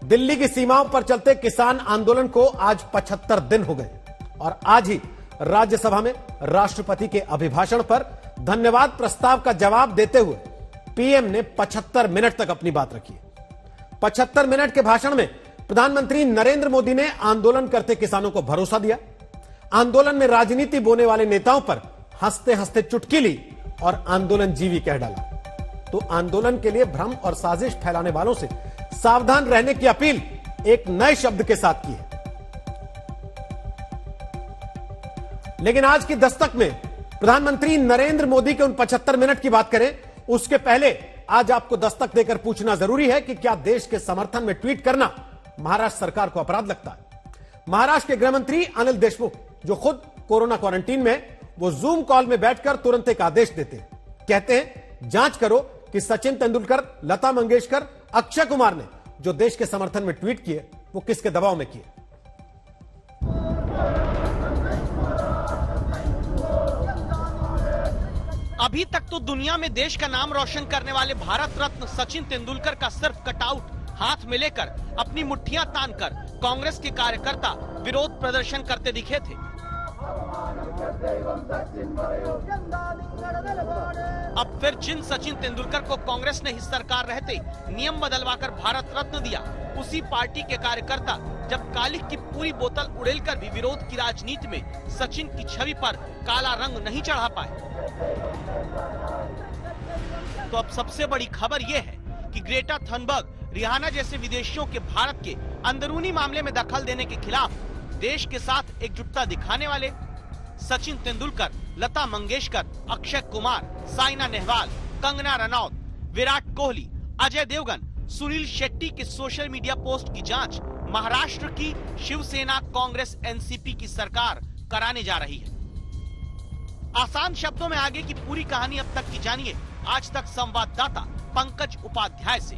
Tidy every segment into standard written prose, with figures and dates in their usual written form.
दिल्ली की सीमाओं पर चलते किसान आंदोलन को आज 75 दिन हो गए और आज ही राज्यसभा में राष्ट्रपति के अभिभाषण पर धन्यवाद प्रस्ताव का जवाब देते हुए पीएम ने 75 मिनट तक अपनी बात रखी। 75 मिनट के भाषण में प्रधानमंत्री नरेंद्र मोदी ने आंदोलन करते किसानों को भरोसा दिया, आंदोलन में राजनीति बोने वाले नेताओं पर हंसते हंसते चुटकी ली और आंदोलन जीवी कह डाला। तो आंदोलन के लिए भ्रम और साजिश फैलाने वालों से सावधान रहने की अपील एक नए शब्द के साथ की है। लेकिन आज की दस्तक में प्रधानमंत्री नरेंद्र मोदी के उन 75 मिनट की बात करें, उसके पहले आज आपको दस्तक देकर पूछना जरूरी है कि क्या देश के समर्थन में ट्वीट करना महाराष्ट्र सरकार को अपराध लगता है। महाराष्ट्र के गृह मंत्री अनिल देशमुख, जो खुद कोरोना क्वारंटीन में, वो जूम कॉल में बैठकर तुरंत एक आदेश देते हैं। कहते हैं जांच करो कि सचिन तेंदुलकर, लता मंगेशकर, अक्षय कुमार ने जो देश के समर्थन में ट्वीट किए वो किसके दबाव में किए। अभी तक तो दुनिया में देश का नाम रोशन करने वाले भारत रत्न सचिन तेंदुलकर का सिर्फ कटआउट हाथ में लेकर अपनी मुट्ठियां तानकर कांग्रेस के कार्यकर्ता विरोध प्रदर्शन करते दिखे थे। अब फिर जिन सचिन तेंदुलकर को कांग्रेस ने ही सरकार रहते नियम बदलवाकर भारत रत्न दिया, उसी पार्टी के कार्यकर्ता जब कालिक की पूरी बोतल उड़ेलकर भी विरोध की राजनीति में सचिन की छवि पर काला रंग नहीं चढ़ा पाए। तो अब सबसे बड़ी खबर यह है कि ग्रेटा थनबर्ग, रिहाना जैसे विदेशियों के भारत के अंदरूनी मामले में दखल देने के खिलाफ देश के साथ एकजुटता दिखाने वाले सचिन तेंदुलकर, लता मंगेशकर, अक्षय कुमार, साइना नेहवाल, कंगना रनौत, विराट कोहली, अजय देवगन, सुनील शेट्टी के सोशल मीडिया पोस्ट की जांच महाराष्ट्र की शिवसेना, कांग्रेस, एनसीपी की सरकार कराने जा रही है। आसान शब्दों में आगे की पूरी कहानी अब तक की जानिए आज तक संवाददाता पंकज उपाध्याय से।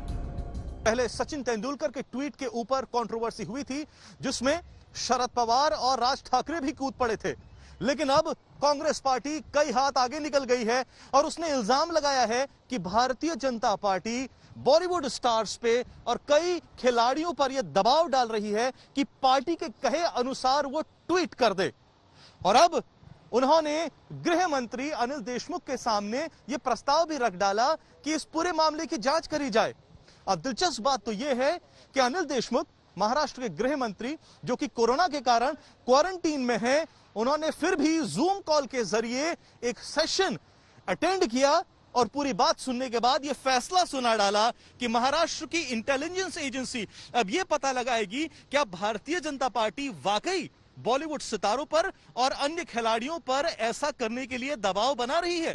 पहले सचिन तेंदुलकर के ट्वीट के ऊपर कंट्रोवर्सी हुई थी, जिसमें शरद पवार और राज ठाकरे भी कूद पड़े थे। लेकिन अब कांग्रेस पार्टी कई हाथ आगे निकल गई है और उसने इल्जाम लगाया है कि भारतीय जनता पार्टी बॉलीवुड स्टार्स पे और कई खिलाड़ियों पर यह दबाव डाल रही है कि पार्टी के कहे अनुसार वो ट्वीट कर दे। और अब उन्होंने गृह मंत्री अनिल देशमुख के सामने यह प्रस्ताव भी रख डाला कि इस पूरे मामले की जांच करी जाए। अब दिलचस्प बात तो यह है कि अनिल देशमुख, महाराष्ट्र के गृह मंत्री, जो कि कोरोना के कारण क्वारंटीन में हैं, उन्होंने फिर भी जूम कॉल के जरिए एक सेशन अटेंड किया और पूरी बात सुनने के बाद यह फैसला सुना डाला कि महाराष्ट्र की इंटेलिजेंस एजेंसी अब यह पता लगाएगी क्या भारतीय जनता पार्टी वाकई बॉलीवुड सितारों पर और अन्य खिलाड़ियों पर ऐसा करने के लिए दबाव बना रही है।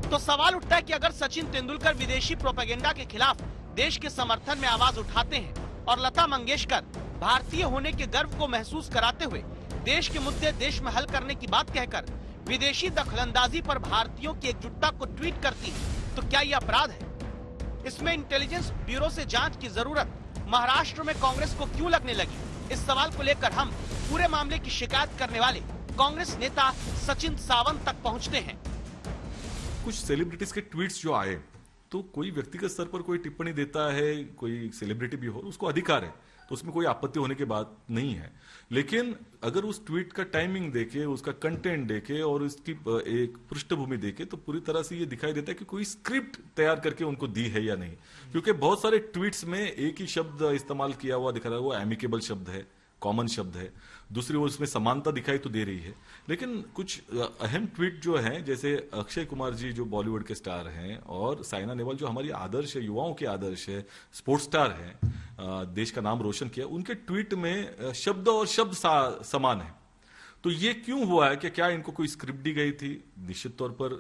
तो सवाल उठता है कि अगर सचिन तेंदुलकर विदेशी प्रोपेगेंडा के खिलाफ देश के समर्थन में आवाज उठाते हैं और लता मंगेशकर भारतीय होने के गर्व को महसूस कराते हुए देश के मुद्दे देश में हल करने की बात कहकर विदेशी दखलंदाजी पर भारतीयों की एकजुटता को ट्वीट करती है, तो क्या यह अपराध है? इसमें इंटेलिजेंस ब्यूरो से जांच की जरूरत महाराष्ट्र में कांग्रेस को क्यों लगने लगी? इस सवाल को लेकर हम पूरे मामले की शिकायत करने वाले कांग्रेस नेता सचिन सावंत तक पहुंचते हैं। कुछ सेलिब्रिटीज के ट्वीट्स जो आए, तो कोई व्यक्तिगत स्तर पर कोई टिप्पणी देता है, कोई सेलिब्रिटी भी हो, उसको अधिकार है, तो उसमें कोई आपत्ति होने की बात नहीं है। लेकिन अगर उस ट्वीट का टाइमिंग देखे, उसका कंटेंट देखे और उसकी एक पृष्ठभूमि देखे, तो पूरी तरह से ये दिखाई देता है कि कोई स्क्रिप्ट तैयार करके उनको दी है या नहीं। क्योंकि बहुत सारे ट्वीट्स में एक ही शब्द इस्तेमाल किया हुआ दिख रहा है, वो एमिकेबल शब्द है, कॉमन शब्द है। दूसरी ओर उसमें समानता दिखाई तो दे रही है, लेकिन कुछ अहम ट्वीट जो हैं, जैसे अक्षय कुमार जी जो बॉलीवुड के स्टार हैं और साइना नेहवाल जो हमारी आदर्श है, युवाओं के आदर्श है, स्पोर्ट्स स्टार हैं, देश का नाम रोशन किया, उनके ट्वीट में शब्द और शब्द समान है। तो ये क्यों हुआ है कि क्या इनको कोई स्क्रिप्ट दी गई थी? निश्चित तौर पर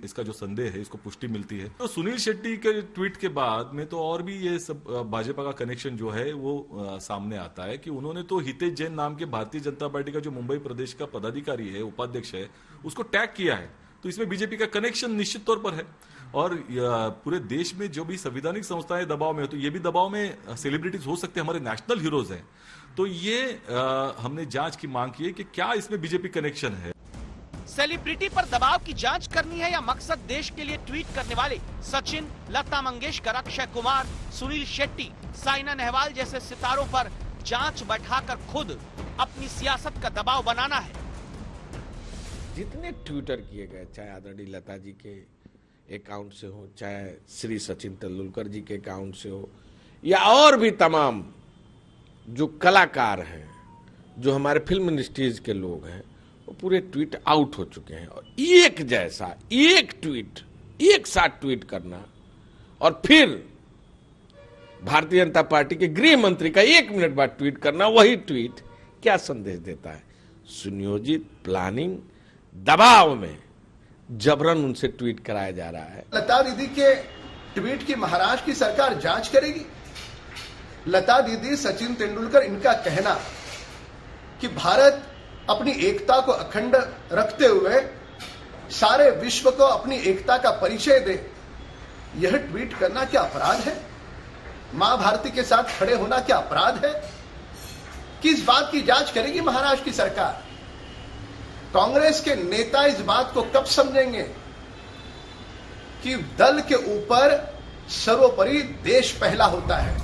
इसका जो संदेह है, इसको पुष्टि मिलती है। तो सुनील शेट्टी के ट्वीट के बाद में तो और भी ये सब भाजपा का कनेक्शन जो है वो सामने आता है कि उन्होंने तो हितेश जैन नाम के भारतीय जनता पार्टी का जो मुंबई प्रदेश का पदाधिकारी है, उपाध्यक्ष है, उसको टैग किया है। तो इसमें बीजेपी का कनेक्शन निश्चित तौर पर है। और पूरे देश में जो भी संवैधानिक संस्थाएं दबाव में हो, तो ये भी दबाव में सेलिब्रिटीज हो सकते हैं, हमारे नेशनल हीरोज हैं। तो ये हमने जांच की मांग की है कि क्या इसमें बीजेपी कनेक्शन है। सेलिब्रिटी पर दबाव की जांच करनी है या मकसद देश के लिए ट्वीट करने वाले सचिन, लता मंगेशकर, अक्षय कुमार, सुनील शेट्टी, साइना नेहवाल जैसे सितारों पर जांच बैठाकर खुद अपनी सियासत का दबाव बनाना है? जितने ट्विटर किए गए, चाहे आदरणीय लता जी के अकाउंट से हो, चाहे श्री सचिन तेंदुलकर जी के अकाउंट से हो, या और भी तमाम जो कलाकार हैं, जो हमारे फिल्म इंडस्ट्रीज के लोग हैं, वो पूरे ट्वीट आउट हो चुके हैं। और एक जैसा एक ट्वीट, एक साथ ट्वीट करना और फिर भारतीय जनता पार्टी के गृह मंत्री का 1 मिनट बाद ट्वीट करना, वही ट्वीट क्या संदेश देता है? सुनियोजित प्लानिंग, दबाव में जबरन उनसे ट्वीट कराया जा रहा है। लता दीदी के ट्वीट की महाराष्ट्र की सरकार जांच करेगी। लता दीदी, सचिन तेंदुलकर, इनका कहना कि भारत अपनी एकता को अखंड रखते हुए सारे विश्व को अपनी एकता का परिचय दे, यह ट्वीट करना क्या अपराध है? मां भारती के साथ खड़े होना क्या अपराध है? किस बात की जांच करेगी महाराष्ट्र की सरकार? कांग्रेस के नेता इस बात को कब समझेंगे कि दल के ऊपर सर्वोपरि देश पहला होता है?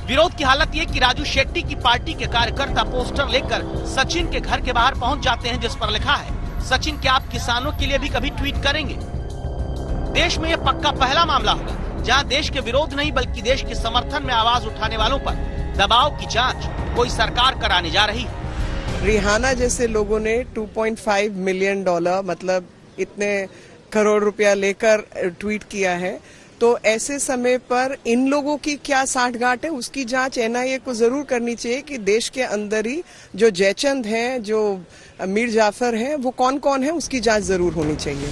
विरोध की हालत ये कि राजू शेट्टी की पार्टी के कार्यकर्ता पोस्टर लेकर सचिन के घर के बाहर पहुंच जाते हैं, जिस पर लिखा है, सचिन क्या आप किसानों के लिए भी कभी ट्वीट करेंगे? देश में यह पक्का पहला मामला होगा जहां देश के विरोध नहीं बल्कि देश के समर्थन में आवाज उठाने वालों पर दबाव की जांच कोई सरकार कराने जा रही है। रिहाना जैसे लोगों ने $2.5 मिलियन मतलब इतने करोड़ रुपया लेकर ट्वीट किया है, तो ऐसे समय पर इन लोगों की क्या साठगांठ है, उसकी जांच एनआईए को जरूर करनी चाहिए कि देश के अंदर ही जो जयचंद हैं, जो मीर जाफर हैं, वो कौन कौन है, उसकी जांच जरूर होनी चाहिए।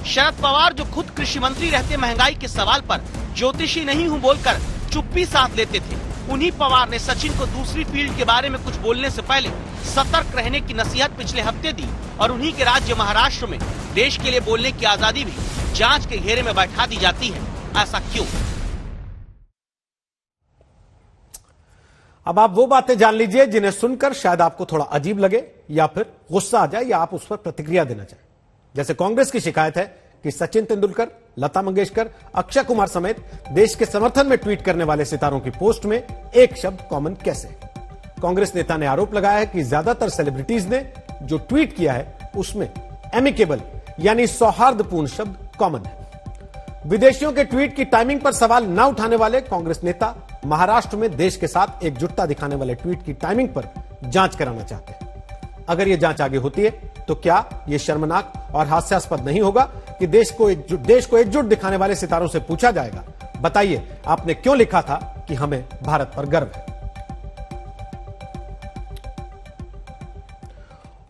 शरद पवार जो खुद कृषि मंत्री रहते महंगाई के सवाल पर ज्योतिषी नहीं हूं बोलकर चुप्पी साध लेते थे, उन्हीं पवार ने सचिन को दूसरी फील्ड के बारे में कुछ बोलने से पहले सतर्क रहने की नसीहत पिछले हफ्ते दी और उन्हीं के राज्य महाराष्ट्र में देश के लिए बोलने की आजादी भी जांच के घेरे में बैठा दी जाती है। ऐसा क्यों? अब आप वो बातें जान लीजिए जिन्हें सुनकर शायद आपको थोड़ा अजीब लगे या फिर गुस्सा आ जाए या आप उस पर प्रतिक्रिया देना चाहें। जैसे कांग्रेस की शिकायत है कि सचिन तेंदुलकर, लता मंगेशकर, अक्षय कुमार समेत देश के समर्थन में ट्वीट करने वाले सितारों की पोस्ट में एक शब्द कॉमन कैसे? कांग्रेस नेता ने आरोप लगाया है कि ज्यादातर सेलिब्रिटीज ने जो ट्वीट किया है उसमें एमिकेबल यानी सौहार्दपूर्ण शब्द कॉमन है। विदेशियों के ट्वीट की टाइमिंग पर सवाल न उठाने वाले कांग्रेस नेता महाराष्ट्र में देश के साथ एकजुटता दिखाने वाले ट्वीट की टाइमिंग पर जांच कराना चाहते हैं। अगर यह जांच आगे होती है तो क्या यह शर्मनाक और हास्यास्पद नहीं होगा कि देश को एकजुट दिखाने वाले सितारों से पूछा जाएगा, बताइए आपने क्यों लिखा था कि हमें भारत पर गर्व है?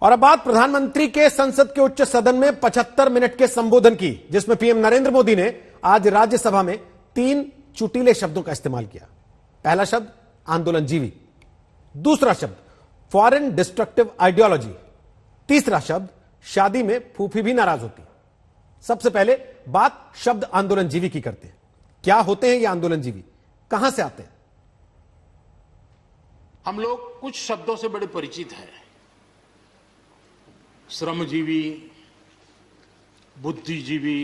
और अब बात प्रधानमंत्री के संसद के उच्च सदन में 75 मिनट के संबोधन की, जिसमें पीएम नरेंद्र मोदी ने आज राज्यसभा में 3 चुटीले शब्दों का इस्तेमाल किया। पहला शब्द आंदोलनजीवी, दूसरा शब्द फॉरेन डिस्ट्रक्टिव आइडियोलॉजी, तीसरा शब्द शादी में फूफी भी नाराज होती। सबसे पहले बात शब्द आंदोलनजीवी की करते हैं। क्या होते हैं ये आंदोलनजीवी, कहां से आते हैं? हम लोग कुछ शब्दों से बड़े परिचित हैं, श्रमजीवी, बुद्धिजीवी,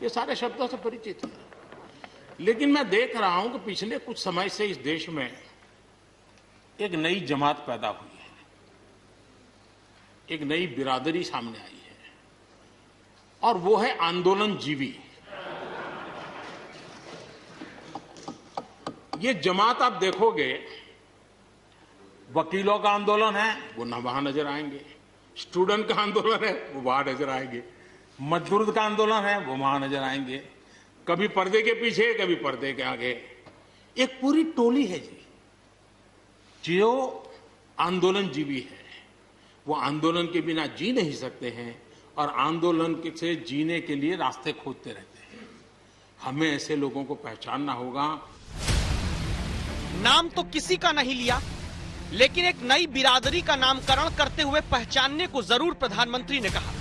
ये सारे शब्दों से परिचित हैं। लेकिन मैं देख रहा हूं कि पिछले कुछ समय से इस देश में एक नई जमात पैदा हुई है, एक नई बिरादरी सामने आई है, और वो है आंदोलनजीवी। ये जमात आप देखोगे, वकीलों का आंदोलन है वो न वहां नजर आएंगे, स्टूडेंट का आंदोलन है वो वहां नजर आएंगे, मजदूर का आंदोलन है वो वहां नजर आएंगे, कभी पर्दे के पीछे कभी पर्दे के आगे। एक पूरी टोली है जी जो आंदोलनजीवी है। वो आंदोलन के बिना जी नहीं सकते हैं और आंदोलन से जीने के लिए रास्ते खोजते रहते हैं। हमें ऐसे लोगों को पहचानना होगा। नाम तो किसी का नहीं लिया, लेकिन एक नई बिरादरी का नामकरण करते हुए पहचानने को जरूर प्रधानमंत्री ने कहा।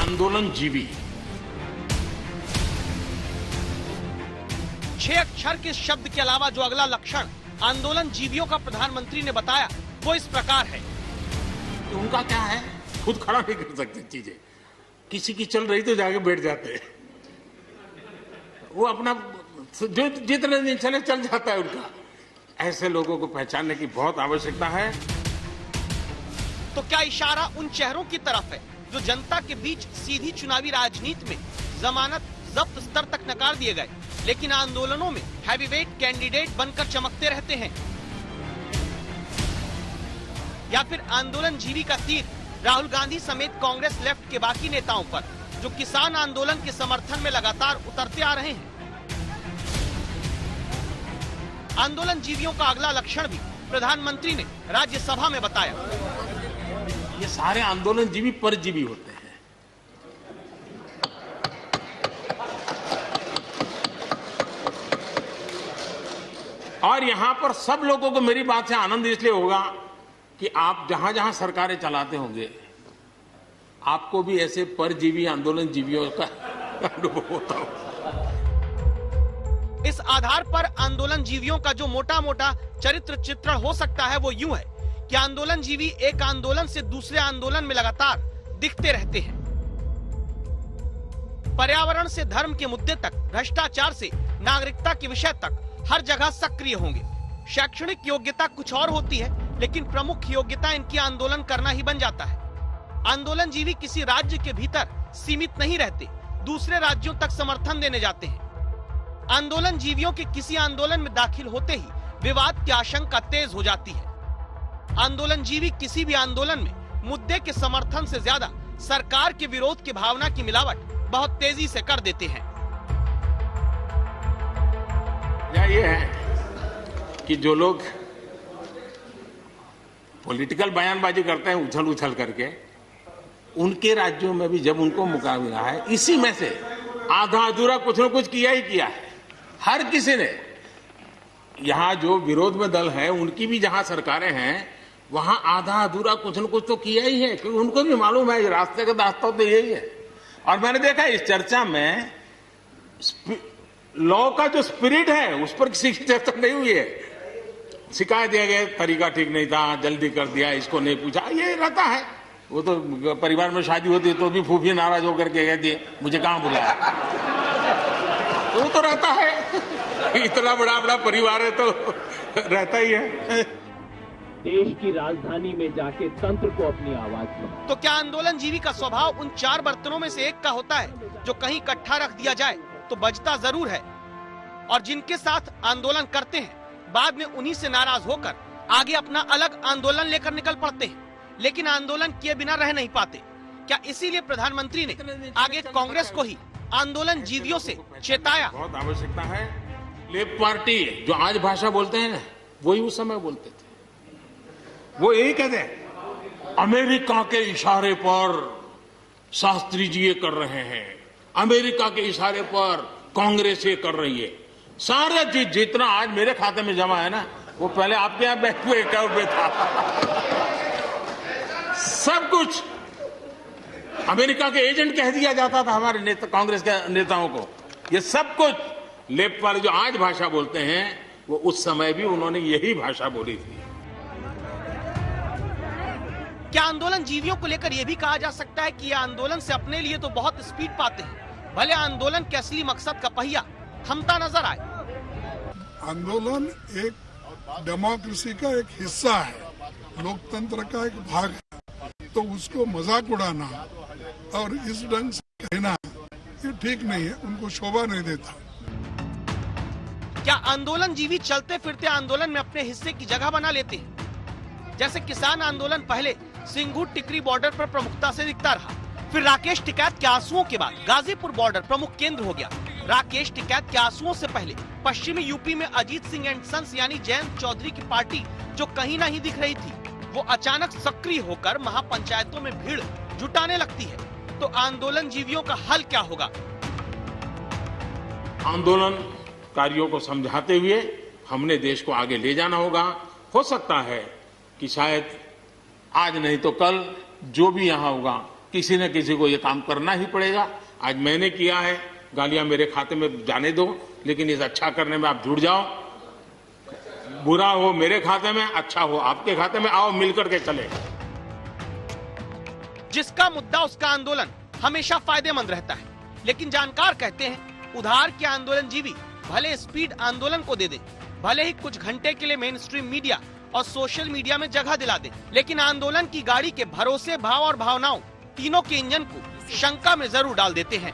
आंदोलनजीवी 6 अक्षर के शब्द के अलावा जो अगला लक्षण आंदोलन जीवियों का प्रधानमंत्री ने बताया वो इस प्रकार है। कि उनका क्या है, खुद खड़ा नहीं कर सकते चीजें, किसी की चल रही तो जाके बैठ जाते हैं, वो अपना जो जितने दिन चले चल जाता है उनका। ऐसे लोगों को पहचानने की बहुत आवश्यकता है। तो क्या इशारा उन चेहरों की तरफ है जो जनता के बीच सीधी चुनावी राजनीति में जमानत जब्त स्तर तक नकार दिए गए, लेकिन आंदोलनों में हैवीवेट कैंडिडेट बनकर चमकते रहते हैं? या फिर आंदोलन जीवी का तीर राहुल गांधी समेत कांग्रेस लेफ्ट के बाकी नेताओं पर, जो किसान आंदोलन के समर्थन में लगातार उतरते आ रहे हैं? आंदोलन जीवियों का अगला लक्षण भी प्रधानमंत्री ने राज्यसभा में बताया। ये सारे आंदोलन जीवी परजीवी होते हैं। और यहां पर सब लोगों को मेरी बात से आनंद इसलिए होगा कि आप जहां जहां सरकारें चलाते होंगे, आपको भी ऐसे परजीवी आंदोलन जीवियों का अनुभव होता होगा। इस आधार पर आंदोलन जीवियों का जो मोटा मोटा चरित्र चित्रण हो सकता है वो यूं है कि आंदोलन जीवी एक आंदोलन से दूसरे आंदोलन में लगातार दिखते रहते हैं। पर्यावरण से धर्म के मुद्दे तक, भ्रष्टाचार से नागरिकता के विषय तक हर जगह सक्रिय होंगे। शैक्षणिक योग्यता कुछ और होती है, लेकिन प्रमुख योग्यता इनकी आंदोलन करना ही बन जाता है। आंदोलन जीवी किसी राज्य के भीतर सीमित नहीं रहते, दूसरे राज्यों तक समर्थन देने जाते हैं। आंदोलन जीवियों के किसी आंदोलन में दाखिल होते ही विवाद की आशंका तेज हो जाती है। आंदोलन जीवी किसी भी आंदोलन में मुद्दे के समर्थन से ज्यादा सरकार के विरोध की भावना की मिलावट बहुत तेजी से कर देते हैं। ये है कि जो लोग पॉलिटिकल बयानबाजी करते हैं उछल उछल करके, उनके राज्यों में भी जब उनको मौका मिला है, इसी में से आधा अधूरा कुछ न कुछ किया ही किया है। हर किसी ने, यहां जो विरोध में दल है उनकी भी जहां सरकारें हैं वहां आधा अधूरा कुछ न कुछ तो किया ही है, क्योंकि उनको भी मालूम है रास्ते का रास्ता तो यही है। और मैंने देखा इस चर्चा में लॉ का जो स्पिरिट है उस पर किसी की चर्चा नहीं हुई है। शिकायत दिया गया तरीका ठीक नहीं था, जल्दी कर दिया, इसको नहीं पूछा, ये रहता है। वो तो परिवार में शादी होती तो भी फूफी नाराज होकर के कहती है मुझे कहां बुलाया, वो तो रहता है। इतना बड़ा बड़ा परिवार है तो रहता ही है। देश की राजधानी में जाके तंत्र को अपनी आवाज सुना। तो क्या आंदोलन जीवी का स्वभाव उन चार बर्तनों में से एक का होता है जो कहीं इकट्ठा रख दिया जाए तो बजता जरूर है, और जिनके साथ आंदोलन करते हैं बाद में उन्हीं से नाराज होकर आगे अपना अलग आंदोलन लेकर निकल पड़ते हैं, लेकिन आंदोलन किए बिना रह नहीं पाते? क्या इसीलिए प्रधानमंत्री ने आगे कांग्रेस को ही आंदोलन जीवियों से चेताया? बहुत आवश्यकता है। लेफ्ट पार्टी जो आज भाषा बोलते हैं ना, वही उस समय बोलते थे। वो यही कहते हैं अमेरिका के इशारे पर शास्त्री जी ये कर रहे हैं, अमेरिका के इशारे पर कांग्रेस ये कर रही है। सारा चीज जितना आज मेरे खाते में जमा है ना, वो पहले आपके यहाँ बैंक में अकाउंट में था। सब कुछ अमेरिका के एजेंट कह दिया जाता था हमारे नेता, कांग्रेस के नेताओं को। ये सब कुछ लेफ्ट वाले जो आज भाषा बोलते हैं वो उस समय भी उन्होंने यही भाषा बोली थी। क्या आंदोलन जीवियों को लेकर यह भी कहा जा सकता है कि ये आंदोलन से अपने लिए तो बहुत स्पीड पाते हैं, भले आंदोलन के असली मकसद का पहिया थमता नजर आए? आंदोलन एक डेमोक्रेसी का एक हिस्सा है, लोकतंत्र का एक भाग है, तो उसको मजाक उड़ाना और इस ढंग से कहना ये ठीक नहीं है, उनको शोभा नहीं देता। क्या आंदोलन जीवी चलते फिरते आंदोलन में अपने हिस्से की जगह बना लेते हैं? जैसे किसान आंदोलन पहले सिंघू टिकरी बॉर्डर पर प्रमुखता से दिखता रहा, फिर राकेश टिकैत के आंसुओं के बाद गाजीपुर बॉर्डर प्रमुख केंद्र हो गया। राकेश टिकैत के आंसुओं से पहले पश्चिमी यूपी में अजीत सिंह एंड सन्स यानी जयंत चौधरी की पार्टी जो कहीं नहीं दिख रही थी, वो अचानक सक्रिय होकर महापंचायतों में भीड़ जुटाने लगती है। तो आंदोलन जीवियों का हल क्या होगा? आंदोलनकारियों को समझाते हुए हमने देश को आगे ले जाना होगा। हो सकता है कि शायद आज नहीं तो कल जो भी यहां होगा किसी न किसी को ये काम करना ही पड़ेगा। आज मैंने किया है, गालियां मेरे खाते में जाने दो, लेकिन इस अच्छा करने में आप जुड़ जाओ। बुरा हो मेरे खाते में, अच्छा हो आपके खाते में, आओ मिलकर के चले। जिसका मुद्दा उसका आंदोलन हमेशा फायदेमंद रहता है। लेकिन जानकार कहते हैं उधार के आंदोलन जीवी भले स्पीड आंदोलन को दे दे, भले ही कुछ घंटे के लिए मेन स्ट्रीम मीडिया और सोशल मीडिया में जगह दिला दे, लेकिन आंदोलन की गाड़ी के भरोसे, भाव और भावनाओं तीनों के इंजन को शंका में जरूर डाल देते हैं।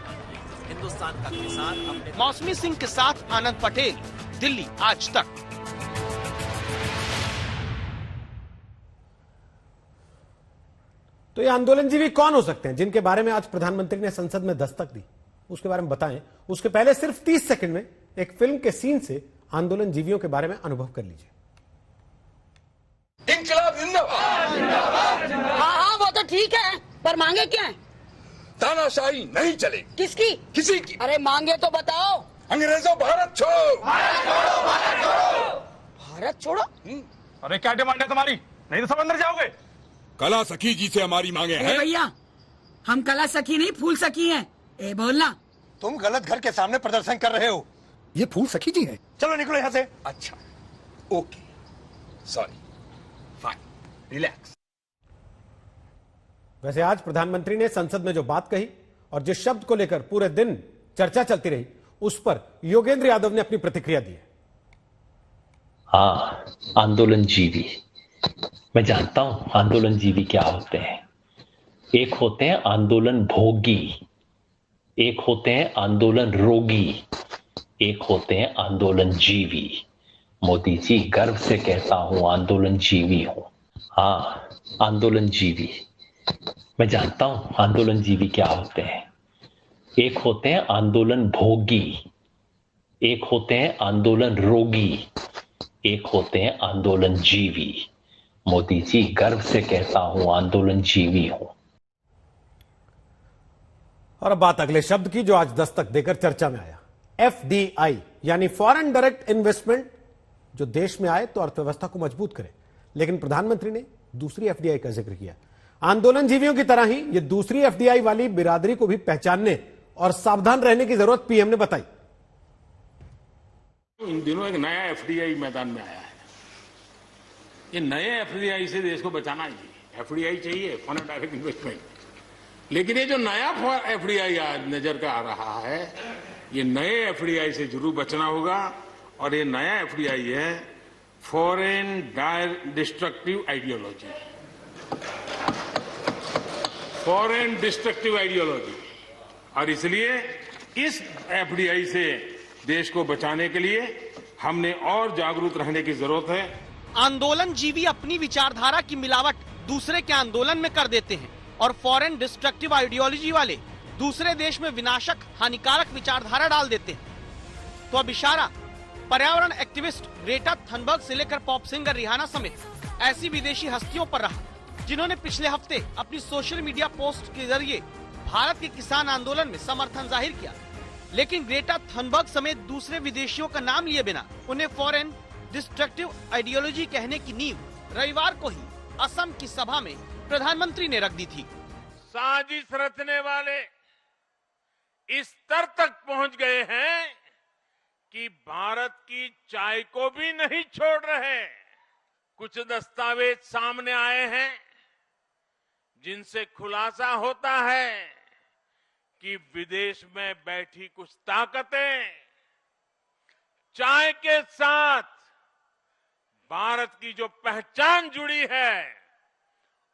हिंदुस्तान का किसान अपने मौसमी सिंह के साथ आनंद पटेल, दिल्ली आज तक। तो ये आंदोलनजीवी कौन हो सकते हैं जिनके बारे में आज प्रधानमंत्री ने संसद में दस्तक दी, उसके बारे में बताएं। उसके पहले सिर्फ 30 सेकंड में एक फिल्म के सीन से आंदोलनजीवियों के बारे में अनुभव कर लीजिए। इंकलाब जिंदाबाद। हाँ वो तो ठीक है, पर मांगे क्या है? तानाशाही नहीं चलेगी। किसकी? किसी की। अरे मांगे तो बताओ। अंग्रेजों भारत छोड़ो। भारत छोड़ो? अरे क्या डिमांड है तुम्हारी? नहीं तो सब अंदर जाओगे। कला सखी जी से हमारी मांगे हैं। भैया हम कला सखी नहीं फूल सखी हैं। ए बोलना। तुम गलत घर के सामने प्रदर्शन कर रहे हो। ये फूल सखी जी हैं। चलो निकलो यहाँ से। अच्छा ओके सॉरी फाइन रिलैक्स। वैसे आज प्रधानमंत्री ने संसद में जो बात कही और जिस शब्द को लेकर पूरे दिन चर्चा चलती रही, उस पर योगेंद्र यादव ने अपनी प्रतिक्रिया दी है। हाँ, आंदोलनजीवी, मैं जानता हूं आंदोलनजीवी क्या होते हैं। एक होते हैं आंदोलन भोगी, एक होते हैं आंदोलन रोगी, एक होते हैं आंदोलन जीवी। मोदी जी गर्व से कहता हूं आंदोलन जीवी हूं। हाँ, आंदोलन जीवी, मैं जानता हूं आंदोलन जीवी क्या होते हैं। एक होते हैं आंदोलन भोगी, एक होते हैं आंदोलन रोगी, एक होते हैं आंदोलन जीवी। मोदी जी गर्व से कहता हूं आंदोलन जीवी हूं। और अब बात अगले शब्द की जो आज दस्तक देकर चर्चा में आया, FDI यानी फॉरेन डायरेक्ट इन्वेस्टमेंट, जो देश में आए तो अर्थव्यवस्था को मजबूत करे। लेकिन प्रधानमंत्री ने दूसरी FDI का जिक्र किया। आंदोलनजीवियों की तरह ही ये दूसरी FDI वाली बिरादरी को भी पहचानने और सावधान रहने की जरूरत पीएम ने बताई। इन दिनों एक नया FDI मैदान में आया है। ये नए FDI से देश को बचाना चाहिए। FDI चाहिए, फॉरेन डायरेक्ट इन्वेस्टमेंट। लेकिन ये जो नया FDI आज नजर का आ रहा है, ये नए FDI से जरूर बचना होगा। और ये नया FDI है foreign destructive ideology, foreign destructive ideology. और इसलिए इस FDI से देश को बचाने के लिए हमने और जागरूक रहने की जरूरत है। आंदोलनजीवी अपनी विचारधारा की मिलावट दूसरे के आंदोलन में कर देते हैं और फॉरेन डिस्ट्रक्टिव आइडियोलॉजी वाले दूसरे देश में विनाशक, हानिकारक विचारधारा डाल देते हैं। तो अब इशारा पर्यावरण एक्टिविस्ट ग्रेटा थनबर्ग से लेकर पॉप सिंगर रिहाना समेत ऐसी विदेशी हस्तियों पर रहा, जिन्होंने पिछले हफ्ते अपनी सोशल मीडिया पोस्ट के जरिए भारत के किसान आंदोलन में समर्थन जाहिर किया। लेकिन ग्रेटा थनबर्ग समेत दूसरे विदेशियों का नाम लिए बिना उन्हें फॉरेन डिस्ट्रक्टिव आइडियोलॉजी कहने की नींव रविवार को ही असम की सभा में प्रधानमंत्री ने रख दी थी। साजिश रचने वाले इस स्तर तक पहुंच गए हैं कि भारत की चाय को भी नहीं छोड़ रहे। कुछ दस्तावेज सामने आए हैं जिनसे खुलासा होता है कि विदेश में बैठी कुछ ताकतें चाय के साथ भारत की जो पहचान जुड़ी है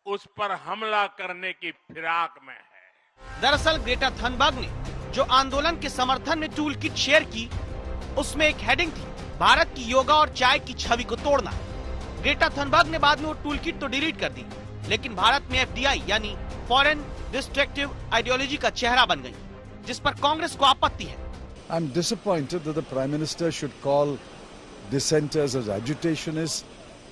उस पर हमला करने की फिराक में है। दरअसल ग्रेटा थनबर्ग ने जो आंदोलन के समर्थन में टूल किट शेयर की, उसमें एक हेडिंग थी, भारत की योगा और चाय की छवि को तोड़ना। ग्रेटा थनबर्ग ने बाद में वो टूल किट तो डिलीट कर दी, लेकिन भारत में FDI यानी फॉरेन डिस्ट्रक्टिव आइडियोलॉजी का चेहरा बन गई, जिस पर कांग्रेस को आपत्ति है। I am disappointed that the Prime Minister should call dissenters as agitationists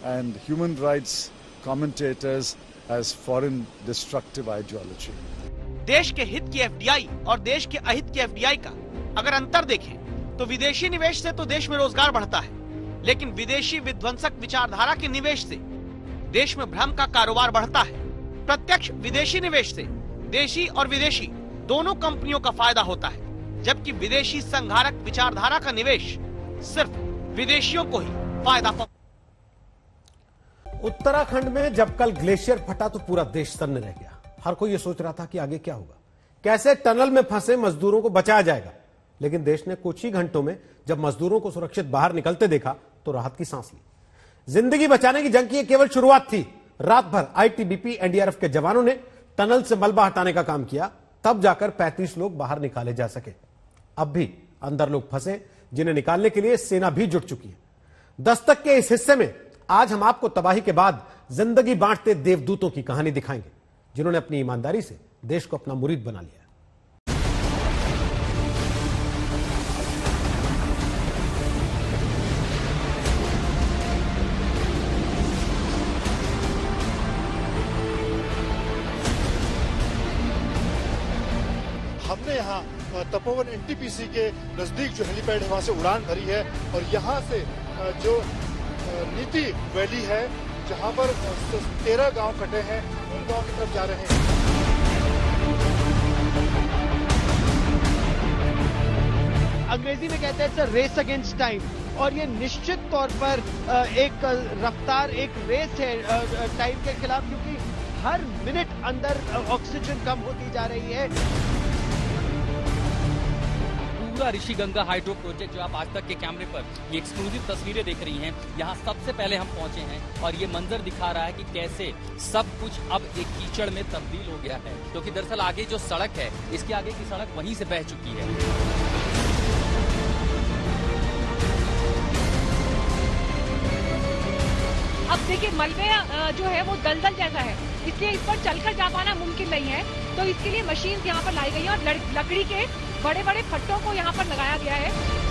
and human rights commentators as foreign destructive ideology. देश के हित की FDI और देश के अहित की FDI का अगर अंतर देखें तो विदेशी निवेश से तो देश में रोजगार बढ़ता है, लेकिन विदेशी विध्वंसक विचारधारा के निवेश से देश में भ्रम का कारोबार बढ़ता है। प्रत्यक्ष विदेशी निवेश से देशी और विदेशी दोनों कंपनियों का फायदा होता है, जबकि विदेशी संघारक विचारधारा का निवेश सिर्फ विदेशियों को ही फायदा पहुंचाता। उत्तराखंड में जब कल ग्लेशियर फटा तो पूरा देश सन्न रह गया। हर कोई ये सोच रहा था कि आगे क्या होगा, कैसे टनल में फंसे मजदूरों को बचाया जाएगा। लेकिन देश ने कुछ ही घंटों में जब मजदूरों को सुरक्षित बाहर निकलते देखा तो राहत की सांस ली। जिंदगी बचाने की जंग की केवल शुरुआत थी। रात भर आईटीबीपी एनडीआरएफ के जवानों ने टनल से मलबा हटाने का काम किया, तब जाकर 35 लोग बाहर निकाले जा सके। अब भी अंदर लोग फंसे, जिन्हें निकालने के लिए सेना भी जुट चुकी है। दस्तक के इस हिस्से में आज हम आपको तबाही के बाद जिंदगी बांटते देवदूतों की कहानी दिखाएंगे, जिन्होंने अपनी ईमानदारी से देश को अपना मुरीद बना लिया। हमने यहाँ तपोवन एनटीपीसी के नजदीक जो हेलीपैड है वहां से उड़ान भरी है और यहाँ से जो नीति वैली है जहाँ पर 13 गांव कटे हैं उन गांव की तरफ जा रहे हैं। अंग्रेजी में कहते हैं इट्स रेस अगेंस्ट टाइम, और ये निश्चित तौर पर एक रफ्तार, एक रेस है टाइम के खिलाफ, क्योंकि हर मिनट अंदर ऑक्सीजन कम होती जा रही है। पूरा ऋषिगंगा हाइड्रो प्रोजेक्ट जो आप आज तक के कैमरे पर ये एक्सक्लूसिव तस्वीरें देख रही हैं, यहाँ सबसे पहले हम पहुंचे हैं और ये मंजर दिखा रहा है कि कैसे सब कुछ अब एक कीचड़ में तब्दील हो गया है, क्योंकि दरअसल आगे जो सड़क है इसके आगे की सड़क वहीं से बह चुकी है। अब देखिए मलबे जो है वो दलदल जैसा है, इसलिए इस पर चलकर जा पाना मुमकिन नहीं है, तो इसके लिए मशीन यहाँ पर लाई गई है और लकड़ी के बड़े बड़े फट्टों को यहाँ पर लगाया गया है।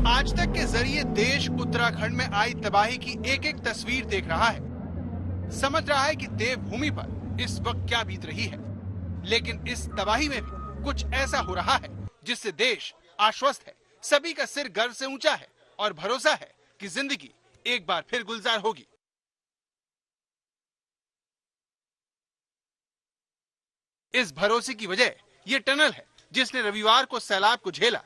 आज तक के जरिए देश उत्तराखंड में आई तबाही की एक एक तस्वीर देख रहा है, समझ रहा है कि देवभूमि पर इस वक्त क्या बीत रही है। लेकिन इस तबाही में भी कुछ ऐसा हो रहा है जिससे देश आश्वस्त है, सभी का सिर गर्व से ऊंचा है और भरोसा है कि जिंदगी एक बार फिर गुलजार होगी। इस भरोसे की वजह ये टनल है जिसने रविवार को सैलाब को झेला।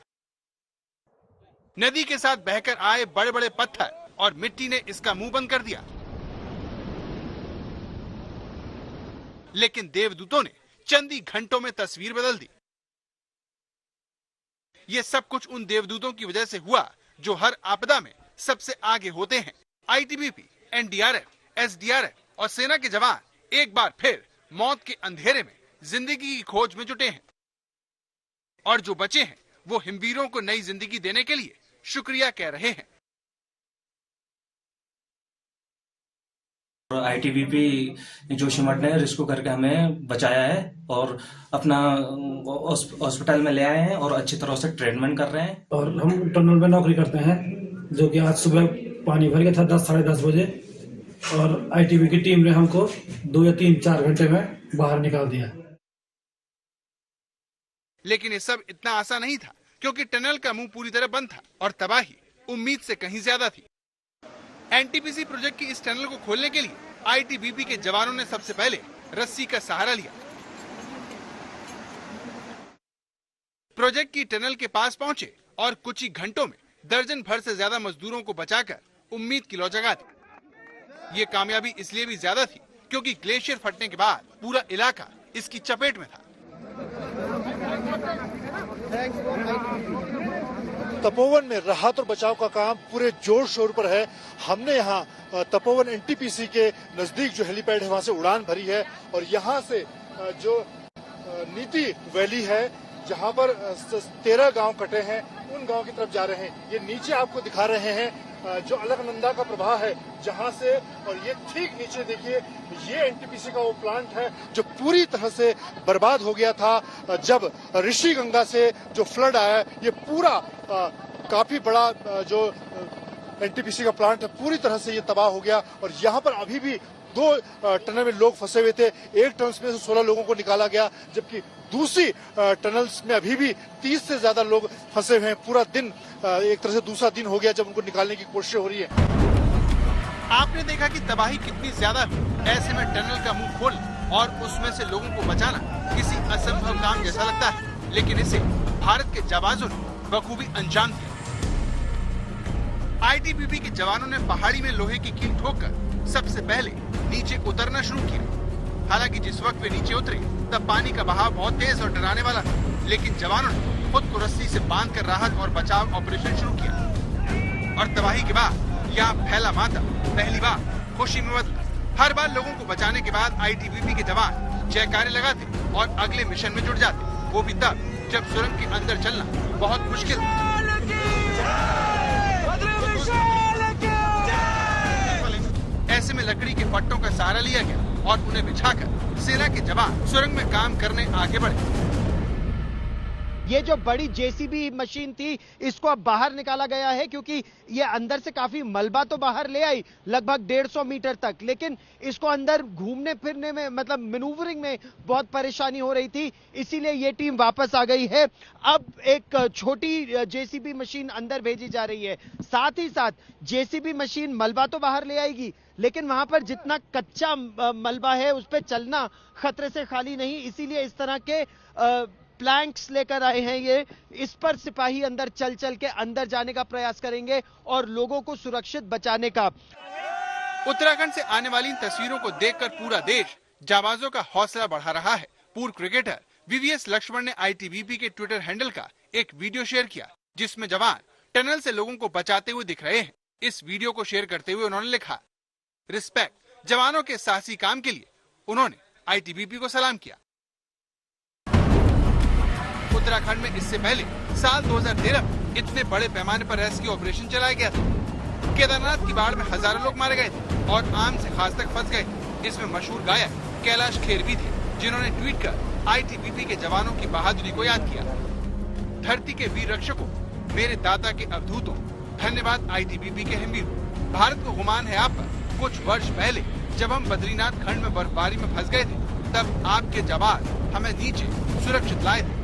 नदी के साथ बहकर आए बड़े बड़े पत्थर और मिट्टी ने इसका मुंह बंद कर दिया, लेकिन देवदूतों ने चंद ही घंटों में तस्वीर बदल दी। ये सब कुछ उन देवदूतों की वजह से हुआ जो हर आपदा में सबसे आगे होते हैं। आईटीबीपी, एनडीआरएफ, एसडीआरएफ और सेना के जवान एक बार फिर मौत के अंधेरे में जिंदगी की खोज में जुटे हैं, और जो बचे हैं वो हिमवीरों को नई जिंदगी देने के लिए शुक्रिया कह रहे हैं। आईटीबीपी जोशीमठ ने रिस्क्यू करके हमें बचाया है और अपना हॉस्पिटल में ले आए हैं और अच्छी तरह से ट्रीटमेंट कर रहे हैं। और हम टनल में नौकरी करते हैं, जो कि आज सुबह पानी भर गया था 10 साढ़े 10 बजे, और आईटीबी की टीम ने हमको 2 या 3-4 घंटे में बाहर निकाल दिया। लेकिन ये सब इतना आसान नहीं था, क्योंकि टनल का मुंह पूरी तरह बंद था और तबाही उम्मीद से कहीं ज्यादा थी। एनटीपीसी प्रोजेक्ट की इस टनल को खोलने के लिए आईटीबीपी के जवानों ने सबसे पहले रस्सी का सहारा लिया। प्रोजेक्ट की टनल के पास पहुंचे और कुछ ही घंटों में दर्जन भर से ज्यादा मजदूरों को बचाकर उम्मीद की लौ जगा दी। ये कामयाबी इसलिए भी ज्यादा थी क्योंकि ग्लेशियर फटने के बाद पूरा इलाका इसकी चपेट में था। तपोवन में राहत और बचाव का काम पूरे जोर शोर पर है। हमने यहाँ तपोवन एनटीपीसी के नजदीक जो हेलीपैड है वहां से उड़ान भरी है और यहाँ से जो नीति वैली है जहाँ पर 13 गांव कटे हैं उन गांव की तरफ जा रहे हैं। ये नीचे आपको दिखा रहे हैं जो अलकनंदा का प्रवाह है जहाँ से, और ये ठीक नीचे देखिए ये एनटीपीसी का वो प्लांट है जो पूरी तरह से बर्बाद हो गया था जब ऋषिगंगा से जो फ्लड आया। ये पूरा काफी बड़ा जो एनटीपीसी का प्लांट है पूरी तरह से ये तबाह हो गया और यहाँ पर अभी भी 2 टनल में लोग फंसे हुए थे। एक टनल में से 16 लोगों को निकाला गया, जबकि दूसरी टनल्स में अभी भी 30 से ज्यादा लोग फंसे हुए हैं। पूरा दिन एक तरह से दूसरा दिन हो गया जब उनको निकालने की कोशिश हो रही है। आपने देखा कि तबाही कितनी ज्यादा है। ऐसे में टनल का मुंह खोल और उसमें से लोगों को बचाना किसी असंभव काम जैसा लगता है, लेकिन इसे भारत के जाबाजों ने बखूबी अंजाम दिया। आईटीबीपी के जवानों ने पहाड़ी में लोहे की कील ठोककर सबसे पहले नीचे उतरना शुरू किया। हालांकि जिस वक्त वे नीचे उतरे तब पानी का बहाव बहुत तेज और डराने वाला था, लेकिन जवानों ने खुद को रस्सी से बांधकर राहत और बचाव ऑपरेशन शुरू किया। और तबाही के बाद यहाँ फैला मातम पहली बार खुशी में बदला। हर बार लोगों को बचाने के बाद आईटीबीपी के जवान जयकारे लगाते और अगले मिशन में जुट जाते, वो भी तब जब सुरंग के अंदर चलना बहुत मुश्किल था। ऐसे में लकड़ी के पट्टों का सहारा लिया गया और उन्हें बिछाकर सेना के जवान सुरंग में काम करने आगे बढ़े। ये जो बड़ी जेसीबी मशीन थी इसको अब बाहर निकाला गया है, क्योंकि ये अंदर से काफी मलबा तो बाहर ले आई लगभग 150 मीटर तक, लेकिन इसको अंदर घूमने फिरने में मतलब मैन्यूवरिंग में बहुत परेशानी हो रही थी, इसीलिए ये टीम वापस आ गई है। अब एक छोटी जेसीबी मशीन अंदर भेजी जा रही है। साथ ही साथ जेसीबी मशीन मलबा तो बाहर ले आएगी, लेकिन वहां पर जितना कच्चा मलबा है उस पर चलना खतरे से खाली नहीं, इसीलिए इस तरह के प्लैंक्स लेकर आए हैं। ये इस पर सिपाही अंदर चल चल के अंदर जाने का प्रयास करेंगे और लोगों को सुरक्षित बचाने का। उत्तराखंड से आने वाली इन तस्वीरों को देखकर पूरा देश जाबाजों का हौसला बढ़ा रहा है। पूर्व क्रिकेटर वीवीएस लक्ष्मण ने आईटीबीपी के ट्विटर हैंडल का एक वीडियो शेयर किया, जिसमें जवान टनल से लोगों को बचाते हुए दिख रहे हैं। इस वीडियो को शेयर करते हुए उन्होंने लिखा, रिस्पेक्ट जवानों के साहसी काम के लिए। उन्होंने आईटीबीपी को सलाम किया। उत्तराखंड में इससे पहले साल 2013 में इतने बड़े पैमाने पर रेस्क्यू ऑपरेशन चलाया गया था। केदारनाथ की बाढ़ में हजारों लोग मारे गए थे और आम से खास तक फंस गए। इसमें मशहूर गायक कैलाश खेर भी थे, जिन्होंने ट्वीट कर आईटीबीपी के जवानों की बहादुरी को याद किया। धरती के वीर रक्षकों, मेरे दाता के अवधूतों, धन्यवाद आईटीबीपी के हिमवीरों। भारत को गुमान है आप पर। कुछ वर्ष पहले जब हम बद्रीनाथ खंड में बर्फबारी में फंस गए थे, तब आपके जवान हमें नीचे सुरक्षित लाए थे।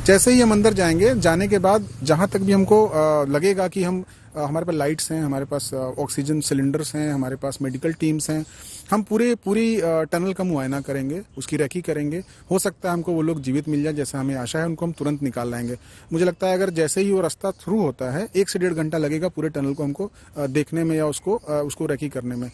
जैसे ही हम अंदर जाएंगे, जाने के बाद जहां तक भी हमको लगेगा कि हमारे पास लाइट्स हैं, हमारे पास ऑक्सीजन सिलेंडर्स हैं, हमारे पास मेडिकल टीम्स हैं, हम पूरी टनल का मुआयना करेंगे, उसकी रेकी करेंगे। हो सकता है हमको वो लोग जीवित मिल जाए, जैसा हमें आशा है, उनको हम तुरंत निकाल लाएंगे। मुझे लगता है अगर जैसे ही वो रास्ता थ्रू होता है 1 से 1.5 घंटा लगेगा पूरे टनल को हमको देखने में या उसको रेकी करने में।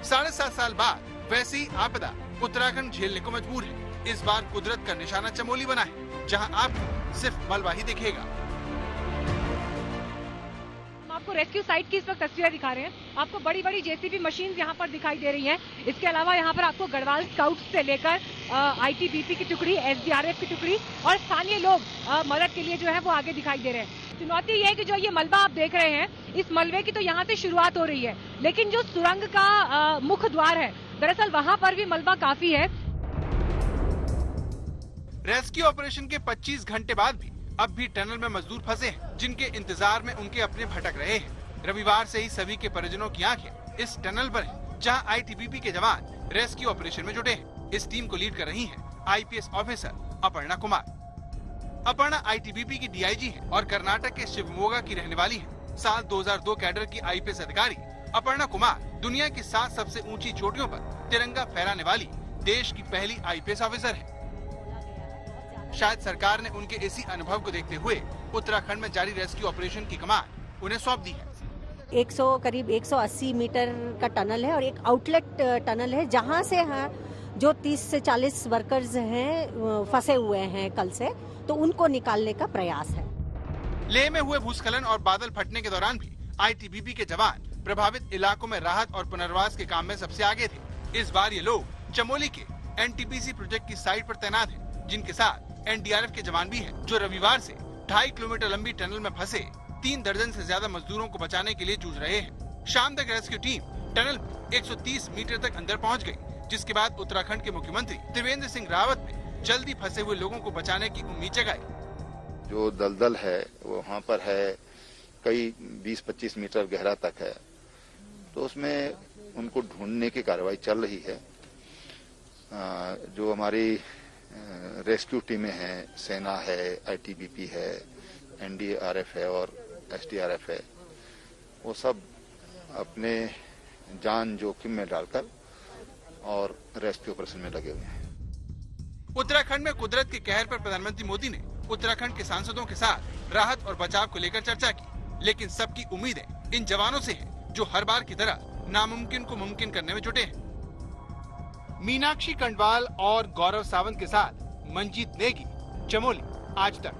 7.5 साल बाद वैसी आपदा उत्तराखंड झेलने को मजबूर है। इस बार कुदरत का निशाना चमोली बना है, जहां आपको सिर्फ मलबा ही दिखेगा। हम आपको रेस्क्यू साइट की इस वक्त तस्वीरें दिखा रहे हैं। आपको बड़ी बड़ी जेसीबी मशीन यहाँ पर दिखाई दे रही हैं। इसके अलावा यहाँ पर आपको गढ़वाल स्काउट्स से लेकर आईटीबीपी की टुकड़ी, एसडीआरएफ की टुकड़ी और स्थानीय लोग मदद के लिए जो है वो आगे दिखाई दे रहे हैं। चुनौती ये है कि जो ये मलबा आप देख रहे हैं, इस मलबे की तो यहाँ से शुरुआत हो रही है, लेकिन जो सुरंग का मुख्य द्वार है, दरअसल वहाँ पर भी मलबा काफी है। रेस्क्यू ऑपरेशन के 25 घंटे बाद भी अब भी टनल में मजदूर फंसे हैं, जिनके इंतजार में उनके अपने भटक रहे हैं। रविवार से ही सभी के परिजनों की आंखें इस टनल पर हैं, जहां आईटीबीपी के जवान रेस्क्यू ऑपरेशन में जुटे हैं। इस टीम को लीड कर रही हैं IPS officer Aparna Kumar. Aparna ITBP की डीआईजी हैं और कर्नाटक के शिवमोगा की रहने वाली हैं। साल 2002 कैडर की आईपीएस अधिकारी अपर्णा कुमार दुनिया की 7 सबसे ऊंची चोटियों पर तिरंगा फहराने वाली देश की पहली आईपीएस ऑफिसर है। शायद सरकार ने उनके इसी अनुभव को देखते हुए उत्तराखंड में जारी रेस्क्यू ऑपरेशन की कमान उन्हें सौंप दी है। करीब 180 मीटर का टनल है और एक आउटलेट टनल है, जहां से जो 30 से 40 वर्कर्स हैं फंसे हुए हैं कल से, तो उनको निकालने का प्रयास है। लेह में हुए भूस्खलन और बादल फटने के दौरान भी आईटीबीपी के जवान प्रभावित इलाकों में राहत और पुनर्वास के काम में सबसे आगे थे। इस बार ये लोग चमोली के एनटीपीसी प्रोजेक्ट की साइट पर तैनात हैं, जिनके साथ एनडीआरएफ के जवान भी हैं, जो रविवार से 2.5 किलोमीटर लंबी टनल में फंसे 3 दर्जन से ज्यादा मजदूरों को बचाने के लिए जूझ रहे हैं। शाम तक रेस्क्यू टीम टनल में 130 मीटर तक अंदर पहुंच गई, जिसके बाद उत्तराखंड के मुख्यमंत्री त्रिवेंद्र सिंह रावत ने जल्दी फंसे हुए लोगों को बचाने की उम्मीद जगाई। जो दलदल है वो वहाँ पर है, कई 20-25 मीटर गहरा तक है उसमें उनको ढूंढने की कार्रवाई चल रही है। जो हमारी रेस्क्यू टीमें हैं, सेना है, आईटीबीपी है, एनडीआरएफ है और एसडीआरएफ है, वो सब अपने जान जोखिम में डालकर और रेस्क्यू ऑपरेशन में लगे हुए हैं। उत्तराखंड में कुदरत के कहर पर प्रधानमंत्री मोदी ने उत्तराखंड के सांसदों के साथ राहत और बचाव को लेकर चर्चा की, लेकिन सबकी उम्मीदें इन जवानों से हैं, जो हर बार की तरह नामुमकिन को मुमकिन करने में जुटे हैं। मीनाक्षी कंडवाल और गौरव सावंत के साथ मंजीत नेगी, चमोली, आज तक।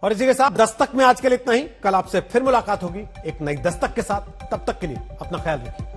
और इसी के साथ दस्तक में आज के लिए इतना ही। कल आपसे फिर मुलाकात होगी एक नई दस्तक के साथ। तब तक के लिए अपना ख्याल रखिए।